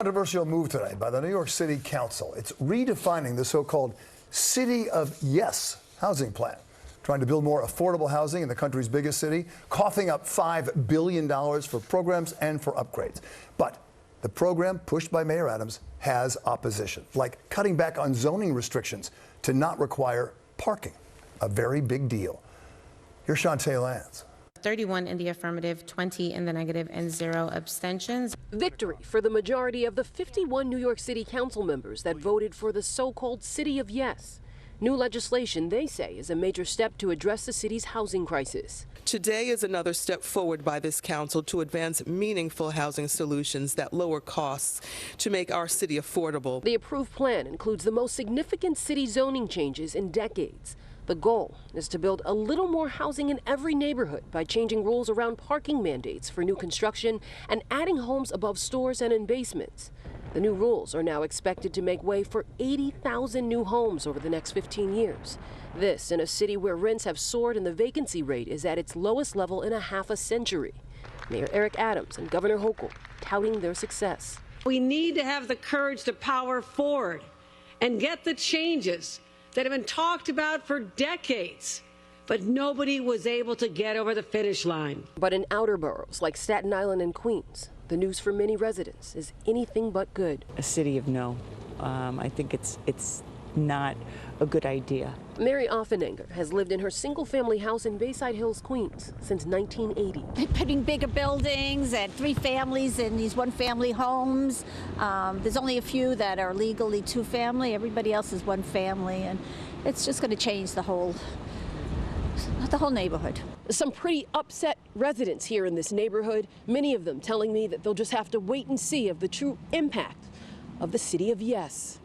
Controversial move today by the New York City Council. It's redefining the so-called City of Yes housing plan, trying to build more affordable housing in the country's biggest city, coughing up $5 billion for programs and for upgrades. But the program, pushed by Mayor Adams, has opposition, like cutting back on zoning restrictions to not require parking, a very big deal. Here's Chantee Lans. 31 in the affirmative, 20 in the negative, and 0 abstentions. Victory for the majority of the 51 New York City Council members that voted for the so-called City of Yes. New legislation, they say, is a major step to address the city's housing crisis. Today is another step forward by this council to advance meaningful housing solutions that lower costs to make our city affordable. The approved plan includes the most significant city zoning changes in decades. The goal is to build a little more housing in every neighborhood by changing rules around parking mandates for new construction and adding homes above stores and in basements. The new rules are now expected to make way for 80,000 new homes over the next 15 years. This in a city where rents have soared and the vacancy rate is at its lowest level in a half a century. Mayor Eric Adams and Governor Hochul touting their success. We need to have the courage to power forward and get the changes that have been talked about for decades, but nobody was able to get over the finish line. But in outer boroughs like Staten Island and Queens, the news for many residents is anything but good. A city of no. I think it's not a good idea. Mary Offenegger has lived in her single-family house in Bayside Hills, Queens, since 1980. They're putting bigger buildings and 3 families in these 1-family homes. There's only a few that are legally 2-family. Everybody else is 1 family, and it's just going to change the whole neighborhood. Some pretty upset residents here in this neighborhood, many of them telling me that they'll just have to wait and see of the true impact of the City of Yes.